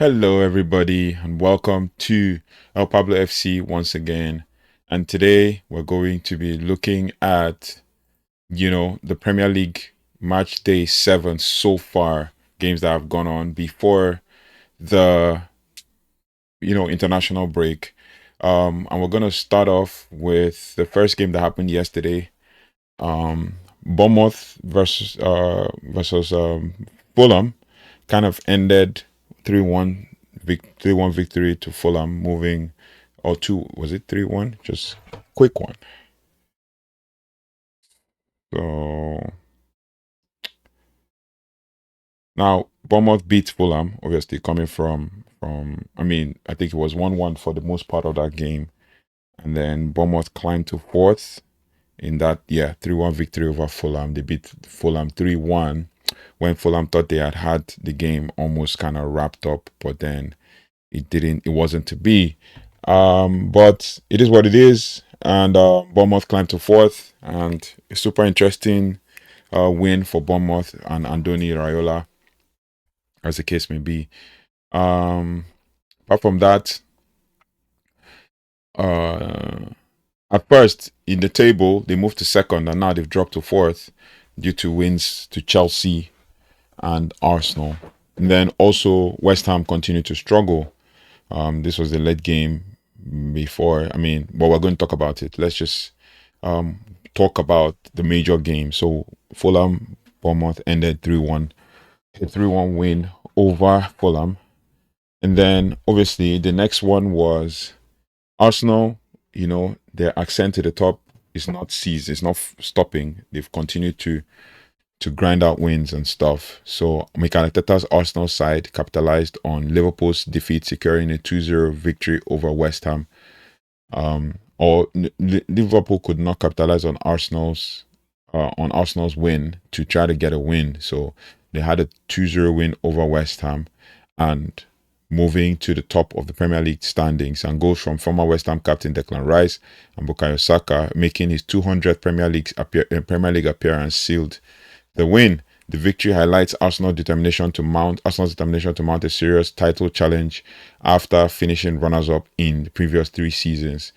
Hello, everybody, and welcome to El Pablo FC once again. And today we're going to be looking at, the Premier League match day 7 so far, games that have gone on before the, international break. And we're going to start off with the first game that happened yesterday. Bournemouth versus Fulham kind of ended 3-1 3-1 victory to Fulham, moving or two, was it 3-1? Just quick one. So now Bournemouth beat Fulham, obviously coming from I think it was 1-1 for the most part of that game. And then Bournemouth climbed to fourth in that 3-1 victory over Fulham. They beat Fulham 3-1 when Fulham thought they had the game almost kind of wrapped up, but then it wasn't to be. But it is what it is, and Bournemouth climbed to fourth, and a super interesting win for Bournemouth and Andoni Raiola, as the case may be. Apart from that, at first in the table they moved to second, and now they've dropped to fourth due to wins to Chelsea and Arsenal. And then also West Ham continued to struggle. This was the late game before. But we're going to talk about it. Let's just talk about the major game. So Fulham Bournemouth ended 3-1, a 3-1 win over Fulham. And then obviously the next one was Arsenal. Their ascent to the top is not ceased, it's not stopping. They've continued to grind out wins and stuff. So Mikel Arteta's Arsenal side capitalized on Liverpool's defeat, securing a 2-0 victory over West Ham. Liverpool could not capitalize on Arsenal's win to try to get a win. So they had a 2-0 win over West Ham and moving to the top of the Premier League standings, and goals from former West Ham captain Declan Rice and Bukayo Saka, making his 200th Premier League appearance, sealed the win. The victory highlights Arsenal's determination to mount a serious title challenge after finishing runners-up in the previous 3 seasons.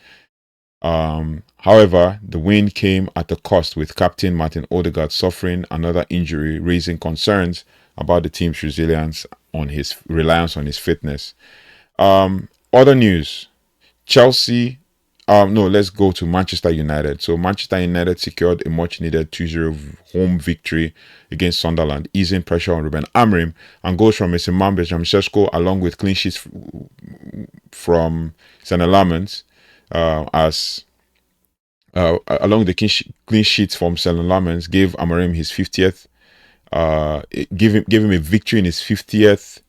However, the win came at a cost, with captain Martin Ødegaard suffering another injury, raising concerns about the team's reliance on his fitness. Other news: Chelsea. Let's go to Manchester United. So Manchester United secured a much-needed 2-0 home victory against Sunderland, easing pressure on Ruben Amorim, and goals from Mason Mount, Benjamin Sesko, along with clean sheets from Senna Lamens, along the clean sheets from Senna Lamens, gave Amorim his 50th. Gave him a victory in his 50th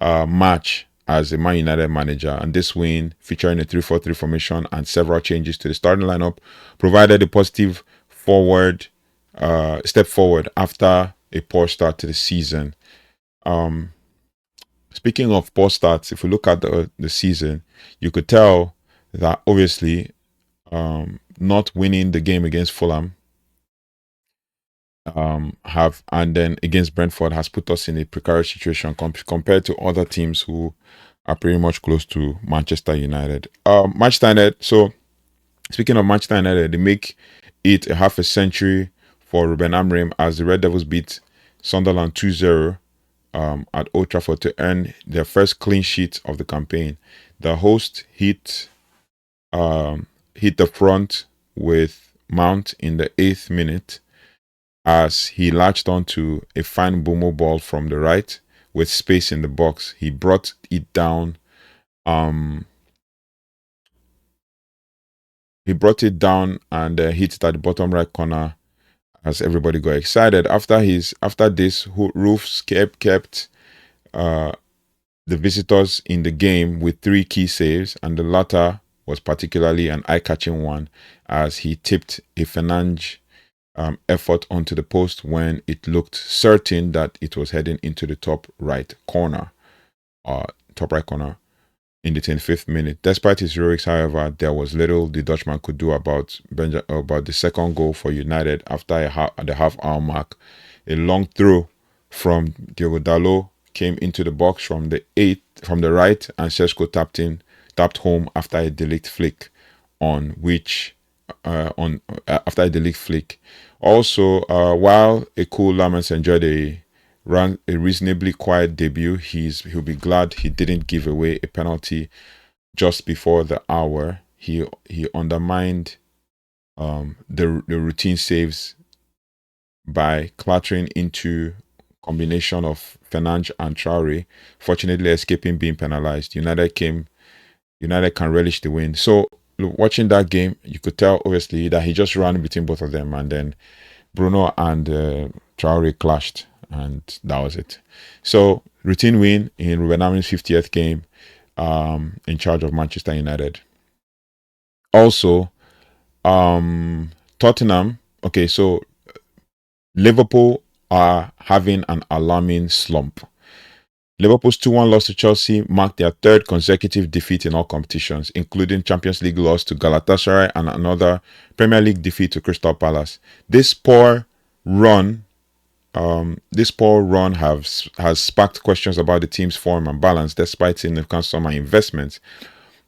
match as a Man United manager. And this win, featuring a 3-4-3 formation and several changes to the starting lineup, provided a positive step forward after a poor start to the season. Speaking of poor starts, if we look at the season, you could tell that obviously not winning the game against Fulham and then against Brentford has put us in a precarious situation compared to other teams who are pretty much close to Manchester United. Manchester United. So speaking of Manchester United, they make it a half a century for Ruben Amorim as the Red Devils beat Sunderland 2-0 at Old Trafford to earn their first clean sheet of the campaign. The host hit the front with Mount in the 8th minute, as he latched onto a fine Bomo ball from the right with space in the box. He brought it down. He brought it down and hit it at the bottom right corner as everybody got excited. After this, Roofs kept the visitors in the game with 3 key saves, and the latter was particularly an eye-catching one, as he tipped a Fernandes effort onto the post when it looked certain that it was heading into the top right corner in the 25th minute. Despite his heroics, however, there was little the Dutchman could do about the second goal for United after the half-hour mark. A long throw from Diogo Dalot came into the box from the from the right, and Šeško tapped home after a De flick, on which after a De flick. Also, while a cool Lammers enjoyed a reasonably quiet debut, he'll be glad he didn't give away a penalty just before the hour. He undermined the routine saves by clattering into combination of Fernandes and Traore, fortunately escaping being penalized. United can relish the win. So watching that game, you could tell obviously that he just ran between both of them, and then Bruno and Traore clashed, and that was it. So routine win in Ruben Amorim's 50th game in charge of Manchester United. Also, Tottenham. Okay, so Liverpool are having an alarming slump. Liverpool's 2-1 loss to Chelsea marked their third consecutive defeat in all competitions, including Champions League loss to Galatasaray and another Premier League defeat to Crystal Palace. This poor run has sparked questions about the team's form and balance despite significant summer investments.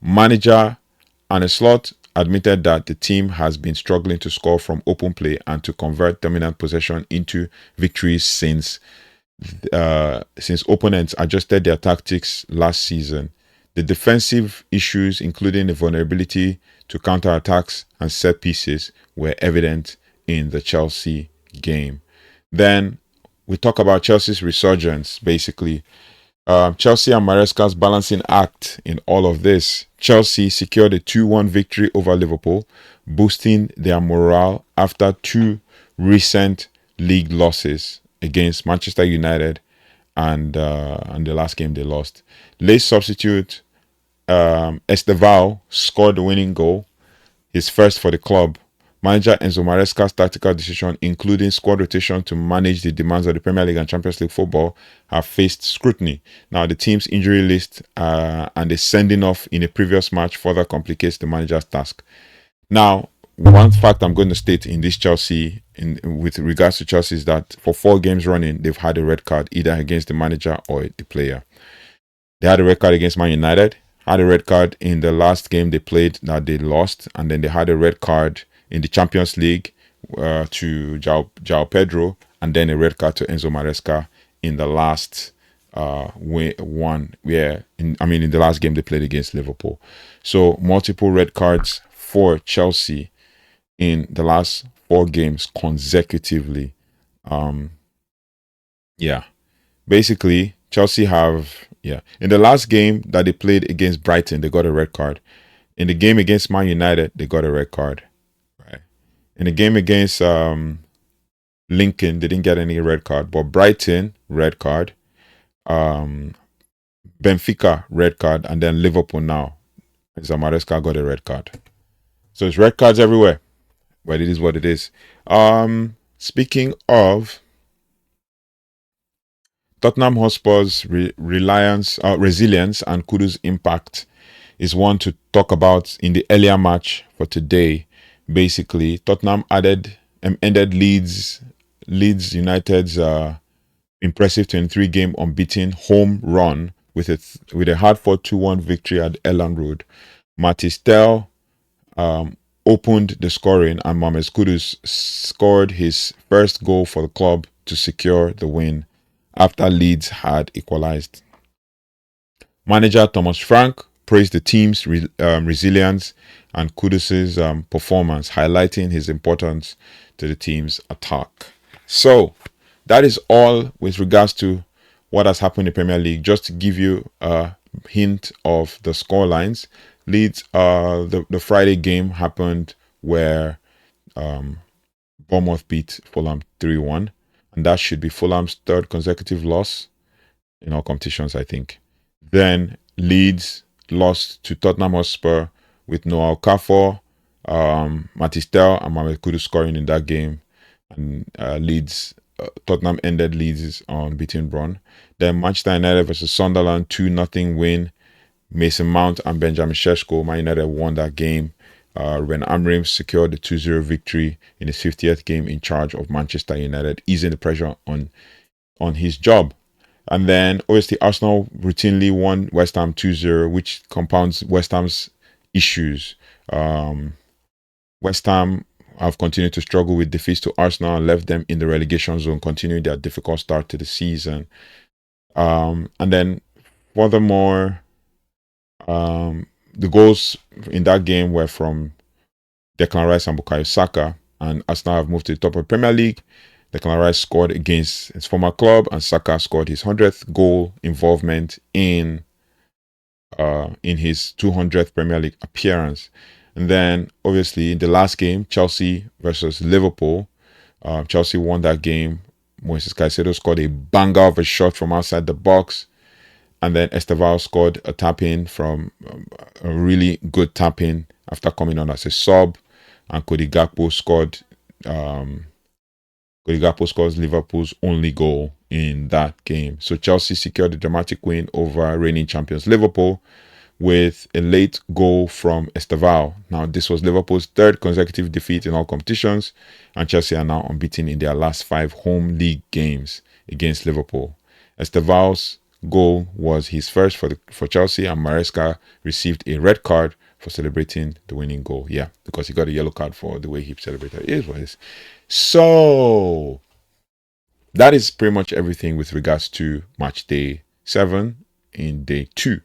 Manager Arne Slot admitted that the team has been struggling to score from open play and to convert dominant possession into victories since opponents adjusted their tactics last season. The defensive issues, including the vulnerability to counterattacks and set pieces, were evident in the Chelsea game. Then we talk about Chelsea's resurgence, basically. Chelsea and Maresca's balancing act in all of this. Chelsea secured a 2-1 victory over Liverpool, boosting their morale after two recent league losses against Manchester United and the last game they lost. Late substitute Estevão scored the winning goal, his first for the club. Manager Enzo Maresca's tactical decision, including squad rotation to manage the demands of the Premier League and Champions League football, have faced scrutiny. Now, the team's injury list and the sending off in a previous match further complicates the manager's task. Now, one fact I'm going to state in this Chelsea, with regards to Chelsea, is that for 4 games running, they've had a red card either against the manager or the player. They had a red card against Man United, had a red card in the last game they played that they lost, and then they had a red card in the Champions League to João Pedro, and then a red card to Enzo Maresca in the last in the last game they played against Liverpool. So multiple red cards for Chelsea in the last 4 games consecutively. Basically Chelsea have in the last game that they played against Brighton, they got a red card. In the game against Man United, they got a red card. In the game against Lincoln, they didn't get any red card. But Brighton, red card. Benfica, red card. And then Liverpool now. Maresca got a red card. So it's red cards everywhere. But it is what it is. Speaking of Tottenham Hotspur's resilience and Kudu's impact is one to talk about in the earlier match for today. Basically, Tottenham ended Leeds United's impressive 23-game unbeaten home run with a hard-fought 2-1 victory at Elland Road. Matchday opened the scoring, and Mames Kudus scored his first goal for the club to secure the win after Leeds had equalized. Manager Thomas Frank praised the team's resilience and Kudus' performance, highlighting his importance to the team's attack. So that is all with regards to what has happened in the Premier League. Just to give you a hint of the scorelines, Leeds, the Friday game happened where Bournemouth beat Fulham 3-1, and that should be Fulham's 3rd consecutive loss in all competitions, I think. Then Leeds lost to Tottenham Hotspur with Noah Okafor, Matchday and Mames Kudus scoring in that game, and Tottenham ended Leeds' unbeaten run. Then Manchester United versus Sunderland, 2-0 win. Mason Mount and Benjamin Šeško, Man United won that game. Ruben Amorim secured the 2-0 victory in his 50th game in charge of Manchester United, easing the pressure on his job. And then obviously Arsenal routinely won West Ham 2-0, which compounds West Ham's issues. West Ham have continued to struggle with defeats to Arsenal and left them in the relegation zone, continuing their difficult start to the season. And then furthermore, the goals in that game were from Declan Rice and Bukayo Saka, and Arsenal have moved to the top of the Premier League. Declan Rice scored against his former club, and Saka scored his 100th goal involvement in his 200th Premier League appearance. And then, obviously, in the last game, Chelsea versus Liverpool, Chelsea won that game. Moises Caicedo scored a banger of a shot from outside the box. And then Estevão scored a tap-in from a really good tap-in after coming on as a sub. And Cody Gakpo scores Liverpool's only goal in that game. So Chelsea secured a dramatic win over reigning champions Liverpool with a late goal from Estevão. Now, this was Liverpool's third consecutive defeat in all competitions, and Chelsea are now unbeaten in their last 5 home league games against Liverpool. Estevão's goal was his first for Chelsea, and Maresca received a red card for celebrating the winning goal. Yeah, because he got a yellow card for the way he celebrated. It is what it is. So that is pretty much everything with regards to match day 7 in day 2.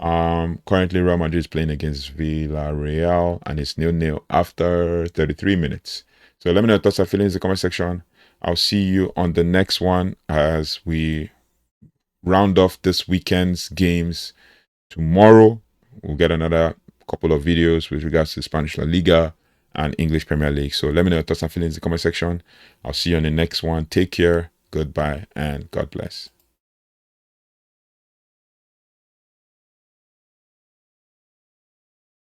Currently Real Madrid is playing against Villarreal and it's 0-0 after 33 minutes. So let me know your thoughts and feelings in the comment section. I'll see you on the next one as we round off this weekend's games. Tomorrow we'll get another couple of videos with regards to Spanish La Liga and English Premier League. So let me know your thoughts and feelings in the comment section. I'll see you on the next one. Take care, goodbye, and God bless.